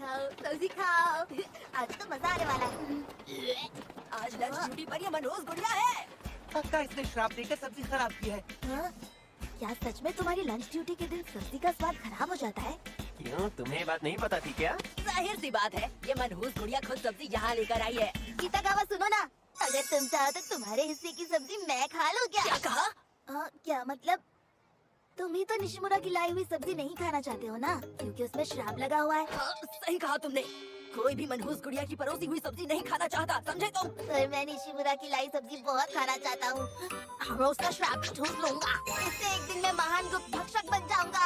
सब्जी खाओ। आज तो मजा आने वाला है। आज लंच ड्यूटी पर ये मनोज गुड़िया है। पक्का इसने श्राप देकर सब्जी खराब की है। हाँ? क्या सच में तुम्हारी लंच ड्यूटी के दिन सब्जी का स्वाद खराब हो जाता है? क्यों, तुम्हें बात नहीं पता थी क्या? जाहिर सी बात है, ये मनहूस गुड़िया खुद सब्जी यहाँ लेकर आई है। गीता गावा सुनो ना, अगर तुम चाहो तो तुम्हारे हिस्से की सब्जी मैं खा लूँ क्या? क्या कहा? क्या मतलब? तुम ही तो निशिमुरा की लाई हुई सब्जी नहीं खाना चाहते हो ना, क्योंकि उसमें श्राप लगा हुआ है। सही कहा तुमने। कोई भी मनहूस गुड़िया की परोसी हुई सब्जी नहीं खाना चाहता, समझे तुम? पर मैं निशिमुरा की लाई सब्जी बहुत खाना चाहता हूँ। मैं उसका श्राप छूट लूंगा। इससे एक दिन मैं महान गुप्त भक्षक बन जाऊंगा।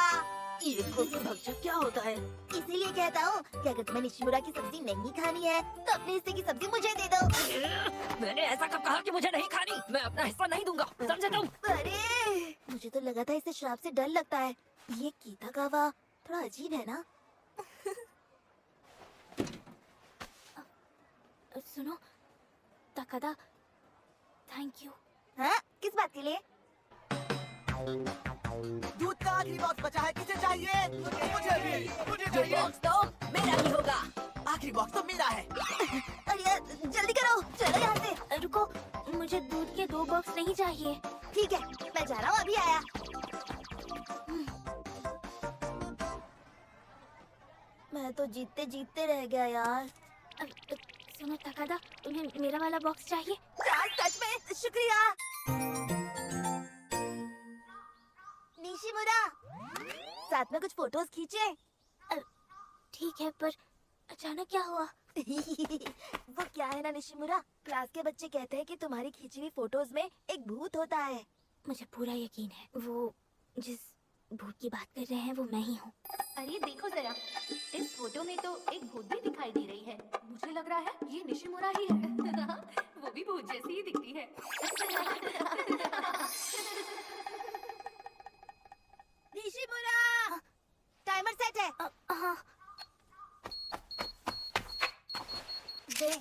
ये गुप्त भक्षक क्या होता है? इसीलिए कहता हूँ कि अगर तुम्हें निशिमुरा की सब्जी नहीं खानी है तो अपने हिस्से की सब्जी मुझे दे दो। मैंने ऐसा कब कहा कि मुझे नहीं खानी? मैं अपना हिस्सा नहीं दूंगा, समझे तुम? अरे मुझे तो लगा था इसे श्राप से डर लगता है। ये गीता गावा थोड़ा अजीब है ना? सुनो ताकादा, थैंक यू। हाँ, किस बात के लिए? दूध का आखिरी बॉक्स बचा है, किसे चाहिए? मुझे भी, मुझे ये चाहिए। बॉक्स तो मेरा ही होगा। आखिरी बॉक्स तो मेरा है। अरे यार, जल्दी करो, चलो यहाँ से। रुको, मुझे दूध के 2 बॉक्स नहीं चाहिए। ठीक है, मैं जा रहा हूँ, अभी आया। मैं तो जीतते जीतते रह गया यार। सुनो ताकादा, तुम्हें मेरा वाला बॉक्स चाहिए? यार सच में शुक्रिया। निशिमुरा, साथ में कुछ फोटोज खींचे। ठीक है, पर अचानक क्या हुआ? वो क्या है ना निशिमुरा, क्लास के बच्चे कहते हैं कि तुम्हारी खींची हुई फोटोज में एक भूत होता है। मुझे पूरा यकीन है, वो जिस भूत की बात कर रहे हैं वो मैं ही हूँ। अरे देखो जरा, इस फोटो में तो एक भूत भी दिखाई दे रही है। मुझे लग रहा है ये निशिमुरा ही है। वो भी भूत जैसी ही दिखती है। निशिमुरा, टाइमर सेट है। हाँ, दे।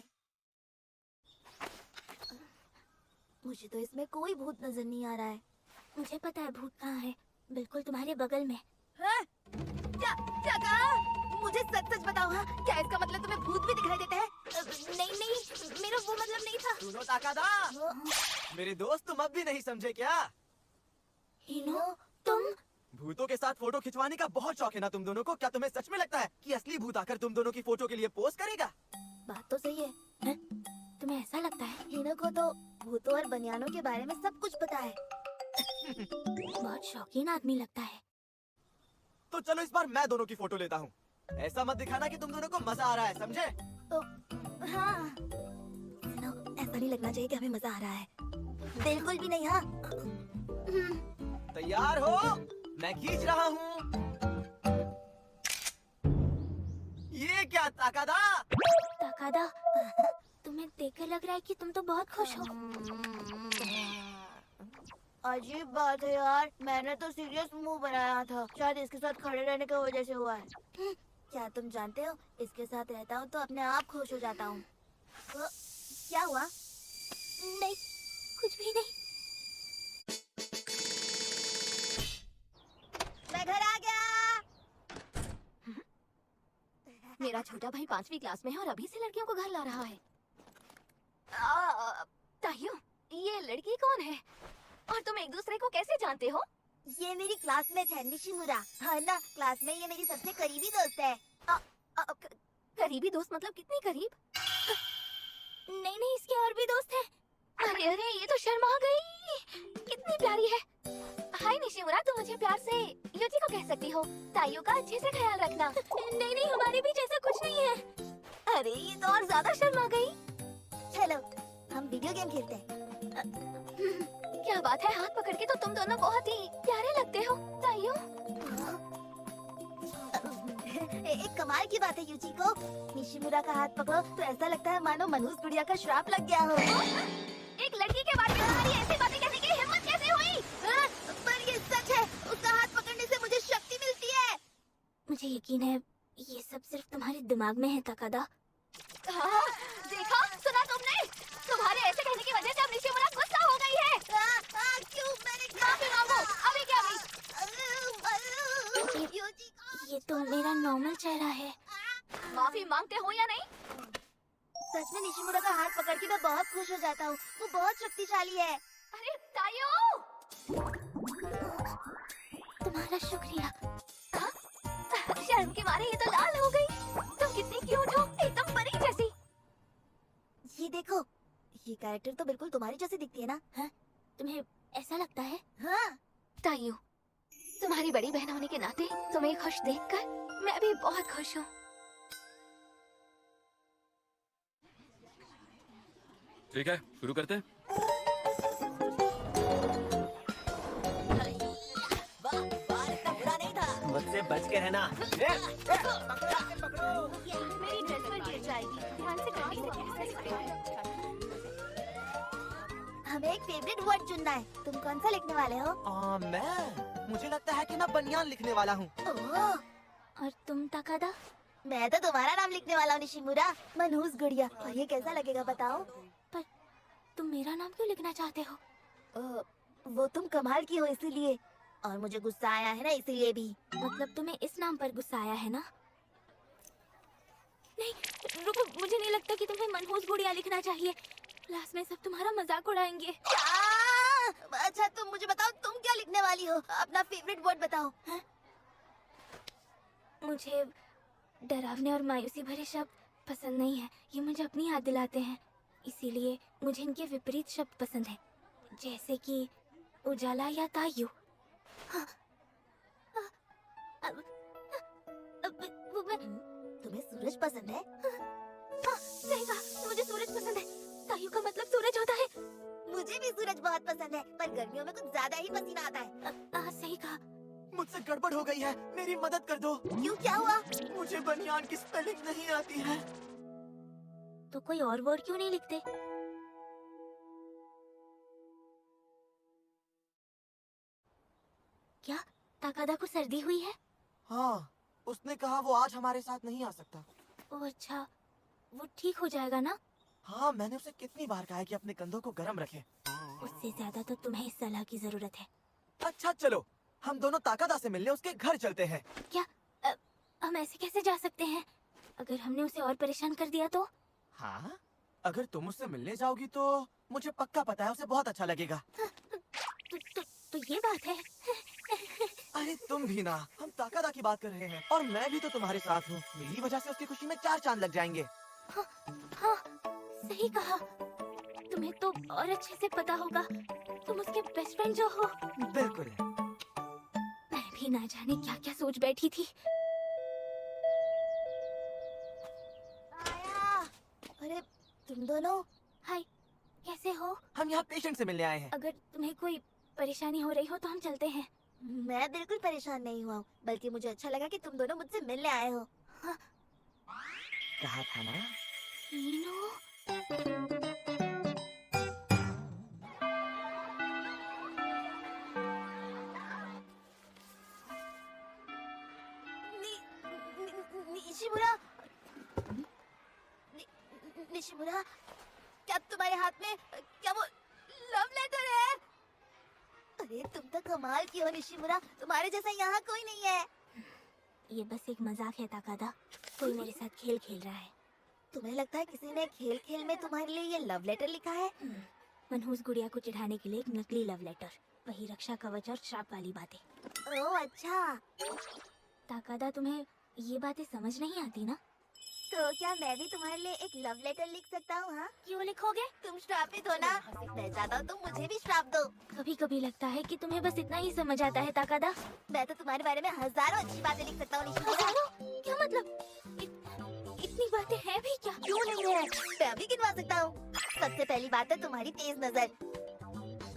मुझे तो इसमें कोई भूत नजर नहीं आ रहा है। मुझे पता है भूत कहाँ है, बिल्कुल तुम्हारे बगल में। हाँ? क्या क्या कहा? मुझे सच सच बताओ, हाँ? क्या इसका मतलब तुम्हें भूत भी दिखाई देते हैं? नहीं नहीं, मेरा वो मतलब नहीं था। सुनो ताकादा, मेरे दोस्त तुम अब भी नहीं समझे क्या? हिनो, तुम? भूतों के साथ फोटो खिंचवाने का बहुत शौक है ना तुम दोनों को? क्या तुम्हें सच में लगता है कि असली भूत आकर तुम दोनों की फोटो के लिए पोस्ट करेगा? बात तो सही है। हैं? तुम्हें ऐसा लगता है? हिनो को तो भूतों और बनियानों के बारे में सब कुछ पता है। बहुत शौकीन आदमी लगता है। तो चलो इस बार मैं दोनों की फोटो लेता हूँ। ऐसा मत दिखाना कि तुम दोनों को मजा आ रहा है, समझे? तो हाँ, सुनो, ऐसा नहीं लगना चाहिए कि हमें मजा आ रहा है। बिल्कुल भी नहीं। हाँ, तैयार हो? मैं खींच रहा हूँ। ये क्या ताकादा? ताकादा, तुम्हें देखकर लग रहा है कि तुम तो बहुत खुश हो। अजीब बात है यार, मैंने तो सीरियस मुंह बनाया था। शायद इसके साथ खड़े रहने की वजह से हुआ है। क्या तुम जानते हो, इसके साथ रहता हूँ तो अपने आप खुश हो जाता हूँ। क्या हुआ? नहीं, कुछ भी नहीं। मैं घर आ गया। मेरा छोटा भाई 5वीं क्लास में है और अभी से लड़कियों को घर ला रहा है। ताहियो, ये लड़की कौन है और तुम एक दूसरे को कैसे जानते हो? ये मेरी क्लासमेट है निशिमुरा। हाँ ना, क्लास में ये मेरी सबसे करीबी दोस्त है। करीबी दोस्त मतलब कितनी करीब? नहीं नहीं, इसके और भी दोस्त हैं। अरे अरे, ये तो शर्मा गई। कितनी प्यारी है। हाय निशिमुरा, तुम मुझे प्यार से योजी को कह सकती हो। ताइयो का अच्छे से ख्याल रखना। नहीं नहीं, हमारे बीच ऐसा कुछ नहीं है। अरे ये तो और ज्यादा शर्मा गई। चलो हम वीडियो गेम खेलते हैं। क्या बात है, हाथ पकड़ के तो तुम दोनों बहुत ही प्यारे लगते हो। ताइयो, एक कमाल की बात है यूची को, निशिमुरा का हाथ पकड़ो तो ऐसा लगता है मानो मनहूस गुड़िया का श्राप लग गया हो। एक लड़की के बारे में तुम्हारी ऐसी बातें कहने की हिम्मत कैसे हुई? पर ये सच है, उसका हाथ पकड़ने से मुझे शक्ति मिलती है। मुझे यकीन है ये सब सिर्फ तुम्हारे दिमाग में है ताकादा। हाँ, देखा, सुना तुमने? तुम्हारे ऐसे कहने की वजह से अब निशिमुरा गुस्सा हो गई है। क्यों? मैंने माफी मांगो, अभी क्या अभी? यूची को ये तो मेरा नॉर्मल चेहरा है। माफी मांगते हो या नहीं? सच में निशिमुरा का हाथ पकड़ के मैं बहुत खुश हो जाता हूँ। वो बहुत शक्तिशाली है। अरे तायो, तुम्हारा शुक्रिया। शर्म के मारे ये तो लाल हो गई। तुम कितनी क्यूट हो, एकदम परी जैसी। ये देखो, ये कैरेक्टर तो बिल्कुल तुम्हारी जैसी दिखती है ना? तुम्हें ऐसा लगता है? हाँ। तायू, तुम्हारी बड़ी बहन होने के नाते तुम्हें खुश देखकर मैं भी बहुत खुश हूँ। ठीक है, शुरू करते हैं। वाह वाह, इतना बुरा नहीं था। मुझसे बच के रहना। मेरी ड्रेस पर गिर जाएगी, ध्यान से करनी है। हमें एक फेवरेट वर्ड चुनना है। तुम कौन सा लिखने वाले हो? मुझे लगता है कि मैं बनियान लिखने वाला हूँ। ओह, और तुम ताकादा? मैं तो तुम्हारा नाम लिखने वाला हूँ, निशिमुरा, मनहूस गुड़िया। और ये कैसा लगेगा बताओ? पर तुम मेरा नाम क्यों लिखना चाहते हो? वो तुम कमाल की हो इसीलिए, और मुझे गुस्सा आया है ना इसीलिए भी। मतलब तुम्हें इस नाम पर गुस्सा आया है ना? नहीं, रुको, मुझे नहीं लगता कि तुम्हें मनहूस गुड़िया लिखना चाहिए। क्लास में सब तुम्हारा मजाक उड़ाएंगे। अच्छा तुम मुझे बताओ, तुम क्या लिखने वाली हो? अपना फेवरेट वर्ड बताओ। मुझे डरावने और मायूसी भरे शब्द पसंद नहीं है। ये मुझे अपनी याद दिलाते हैं, इसीलिए मुझे इनके विपरीत शब्द पसंद है, जैसे कि उजाला या तायू। हाँ, तुम्हें सूरज पसंद है? हाँ, सही कहा, मुझे सूरज पसंद है। तायू का मतलब सूरज होता है। मुझे भी सूरज बहुत पसंद है, पर गर्मियों में कुछ ज्यादा ही पसीना आता है। सही कहा। मुझसे गड़बड़ हो गई है, मेरी मदद कर दो। क्यों, क्या हुआ? मुझे बनियान की स्पेलिंग नहीं आती है। तो कोई और वर्ड क्यों नहीं लिखते? क्या ताकादा को सर्दी हुई है? हाँ, उसने कहा वो आज हमारे साथ नहीं आ सकता। ओह अच्छा, वो ठीक हो जाएगा ना? हाँ, मैंने उसे कितनी बार कहा है कि अपने कंधों को गर्म रखे। उससे ज्यादा तो तुम्हें इस सलाह की जरूरत है। अच्छा चलो, हम दोनों ताकादा से मिलने उसके घर चलते हैं। क्या हम ऐसे कैसे जा सकते हैं? अगर हमने उसे और परेशान कर दिया तो? हाँ, अगर तुम उससे मिलने जाओगी तो मुझे पक्का पता है उसे बहुत अच्छा लगेगा। तो ये बात है। अरे तुम भी ना, हम ताकादा की बात कर रहे हैं और मैं भी तो तुम्हारे साथ हूँ। मेरी वजह से उसकी खुशी में 4 चांद लग जाएंगे। हाँ, सही कहा। तुम्हें तो और अच्छे से पता होगा, तुम उसके बेस्ट फ्रेंड जो हो। बिल्कुल। मैं भी ना जाने क्या क्या सोच बैठी थी। आया। अरे तुम दोनों, हाय, कैसे हो? हम यहाँ पेशेंट से मिलने आए हैं। अगर तुम्हें कोई परेशानी हो रही हो तो हम चलते हैं। मैं बिल्कुल परेशान नहीं हुआ हूँ, बल्कि मुझे अच्छा लगा कि तुम दोनों मुझसे मिलने आए हो। कहा था ना? मीनू, निशिमुरा, निशिमुरा, क्या तुम्हारे हाथ में, क्या वो लव लेटर है? अरे तुम तो कमाल की हो निशिमुरा, तुम्हारे जैसा यहाँ कोई नहीं है। ये बस एक मजाक है ताकादा। कोई मेरे साथ खेल खेल रहा है। तुम्हें लगता है किसी ने खेल खेल में तुम्हारे लिए ये लव लेटर लिखा है? मनहूस गुड़िया को चिढ़ाने के लिए एक नकली लव लेटर। वही रक्षा कवच और श्राप वाली बातें। ओह अच्छा, ताकादा, तुम्हें ये बातें समझ नहीं आती ना? तो क्या मैं भी तुम्हारे लिए एक लव लेटर लिख सकता हूँ? हाँ, क्यों लिखोगे? तुम श्रापित हो ना, मैं चाहता हूँ तुम मुझे भी श्राप दो। कभी कभी लगता है कि तुम्हें बस इतना ही समझ आता है ताकादा। मैं तो तुम्हारे बारे में हजारों अच्छी बातें लिख सकता हूँ निशिमुरा। हजारों? क्या मतलब? इतनी बातें हैं भी क्या? क्यों नहीं है, मैं भी गिनवा सकता हूँ। सबसे पहली बात है तुम्हारी तेज नजर।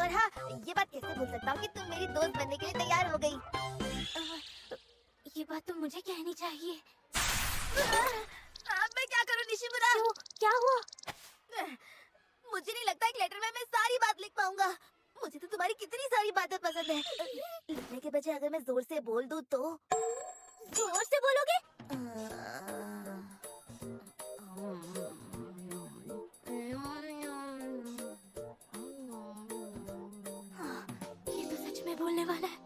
और हाँ, ये बात कैसे भूल सकता हूँ कि तुम मेरी दोस्त बनने के लिए तैयार हो गई। ये बात तो मुझे कहनी चाहिए। अब मैं क्या करूँ निशिमुरा? क्यों? क्या हुआ? मुझे नहीं लगता एक लेटर में मैं सारी बात लिख पाऊंगा। मुझे तो तुम्हारी कितनी सारी बातें पसंद है। लिखने के बजाय अगर मैं जोर से बोल दूँ तो? जोर से बोलोगे? हाँ, ये तो सच में बोलने वाला है।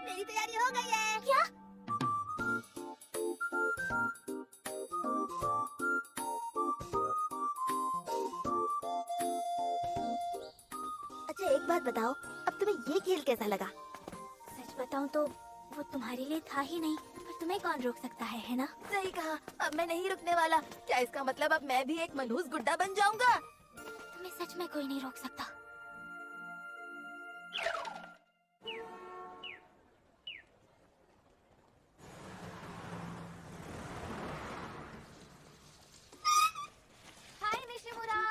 मेरी तैयारी हो गई है। क्या? एक बात बताओ, अब तुम्हें ये खेल कैसा लगा? सच बताऊं तो वो तुम्हारे लिए था ही नहीं, पर तुम्हें कौन रोक सकता है ना? सही कहा, अब मैं नहीं रुकने वाला। क्या इसका मतलब अब मैं भी एक मनहूस गुड्डा बन जाऊंगा? तुम्हें सच में कोई नहीं रोक सकता। हाय निशिमुरा।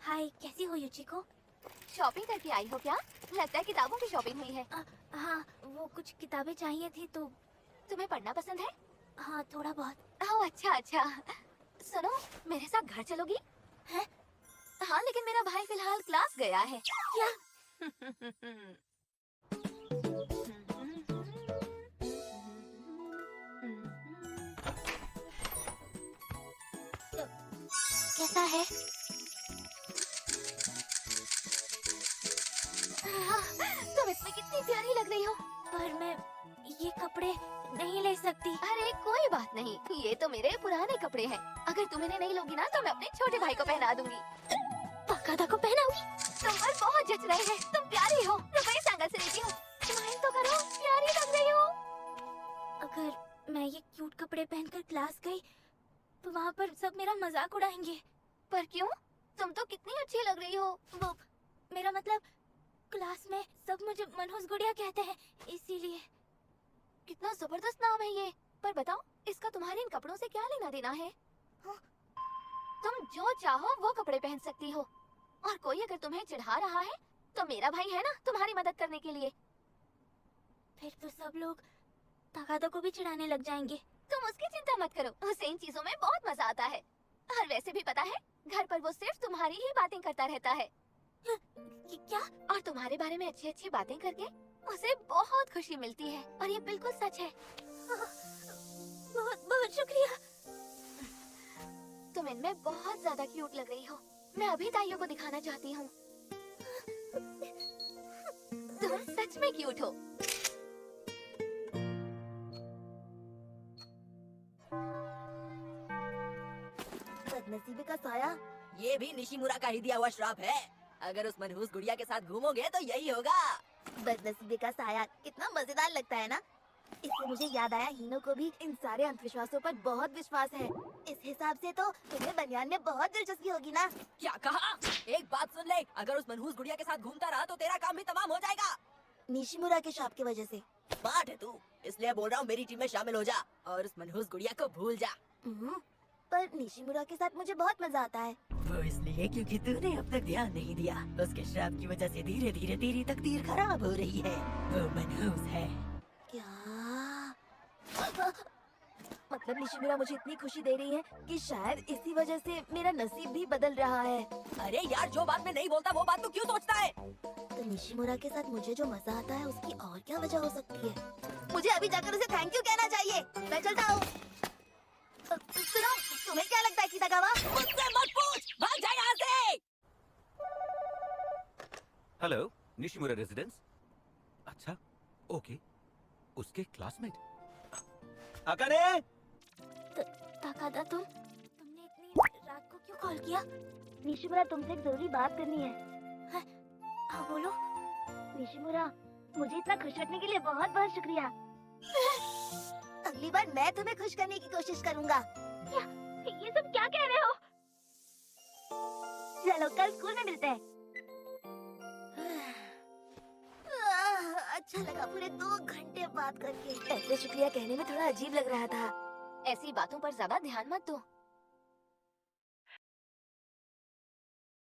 हाय, कैसी हो युचिको? शॉपिंग करके आई हो क्या? लगता है किताबों की शॉपिंग हुई है। हाँ, वो कुछ किताबें चाहिए थी तो। तुम्हें पढ़ना पसंद है? हाँ, थोड़ा बहुत। ओह अच्छा अच्छा। सुनो, मेरे साथ घर चलोगी? हैं? हाँ, लेकिन मेरा भाई फिलहाल क्लास गया है। क्या? कैसा है? तुम इसमें कितनी प्यारी लग रही हो। पर मैं ये कपड़े नहीं ले सकती। अरे कोई बात नहीं, ये तो मेरे पुराने कपड़े हैं। अगर तुम इन्हें नहीं लोगी ना तो मैं अपने छोटे भाई को पहना दूंगी। ताकादा को पहनाऊंगी। तुम पर बहुत जच रहे हैं, तुम प्यारी हो। रुको इस एंगल से लेती हूँ। स्माइल तो करो, प्यारी लग रही हो। अगर मैं ये क्यूट कपड़े पहनकर क्लास गई तो वहाँ पर सब मेरा मजाक उड़ाएंगे। पर क्यों? तुम तो कितनी अच्छी लग रही हो। वो मेरा मतलब क्लास में सब मुझे मनहूस गुड़िया कहते हैं, इसीलिए। कितना जबरदस्त नाम है ये। पर बताओ, इसका तुम्हारे इन कपड़ों से क्या लेना देना है? हाँ? तुम जो चाहो वो कपड़े पहन सकती हो, और कोई अगर तुम्हें चिढ़ा रहा है तो मेरा भाई है ना तुम्हारी मदद करने के लिए। फिर तो सब लोग ताकादा को भी चिढ़ाने लग जाएंगे। तुम उसकी चिंता मत करो, उसे इन चीजों में बहुत मजा आता है। और वैसे भी पता है, घर पर वो सिर्फ तुम्हारी ही बातें करता रहता है। क्या? और तुम्हारे बारे में अच्छी अच्छी बातें करके उसे बहुत खुशी मिलती है, और ये बिल्कुल सच है। बहुत बहुत शुक्रिया। तुम इनमें बहुत ज्यादा क्यूट लग रही हो। मैं अभी ताइयों को दिखाना चाहती हूँ। तुम सच में क्यूट हो। बदनसीबी का साया, ये भी निशिमुरा का ही दिया हुआ श्राप है। अगर उस मनहूस गुड़िया के साथ घूमोगे तो यही होगा। बदनसीबी का साया कितना मजेदार लगता है ना। इससे मुझे याद आया, हीनो को भी इन सारे अंधविश्वासों पर बहुत विश्वास है। इस हिसाब से तो तुम्हें बनियान में बहुत दिलचस्पी होगी ना। क्या कहा? एक बात सुन ले, अगर उस मनहूस गुड़िया के साथ घूमता रहा तो तेरा काम भी तमाम हो जाएगा। निशिमुरा के शाप की वजह से। स्मार्ट है तू, इसलिए बोल रहा हूँ मेरी टीम में शामिल हो जा और उस मनहूस गुड़िया को भूल जा। पर निशिमुरा के साथ मुझे बहुत मजा आता है। वो इसलिए क्योंकि तूने अब तक ध्यान नहीं दिया। उसके श्राप की वजह से धीरे धीरे तेरी तकदीर खराब हो रही है। वो मनहूस है। क्या? मतलब निशिमुरा मुझे इतनी खुशी दे रही है कि शायद इसी वजह से मेरा नसीब भी बदल रहा है। अरे यार, जो बात मैं नहीं बोलता वो बात तू क्यों सोचता है? तो निशिमुरा के साथ मुझे जो मजा आता है उसकी और क्या वजह हो सकती है? मुझे अभी जाकर उसे थैंक यू कहना चाहिए। मैं चलता हूँ। सुनो, तुम्हें क्या लगता है कितागावा? मुझसे मत पूछ, भाग जा यहाँ से। Hello, Nishimura residence. अच्छा, ओके। उसके क्लासमेट अकाने। ताकादा, तुमने इतनी रात को क्यों कॉल किया? निशिमुरा, तुमसे एक जरूरी बात करनी है। हाँ बोलो। निशिमुरा, मुझे इतना खुश रखने के लिए बहुत बहुत शुक्रिया। अगली बार मैं तुम्हें खुश करने की कोशिश करूँगा। ये सब क्या कह रहे हो? चलो कल स्कूल में मिलते हैं। अच्छा लगा पूरे 2 घंटे बात करके। ऐसे शुक्रिया कहने में थोड़ा अजीब लग रहा था। ऐसी बातों पर ज्यादा ध्यान मत दो।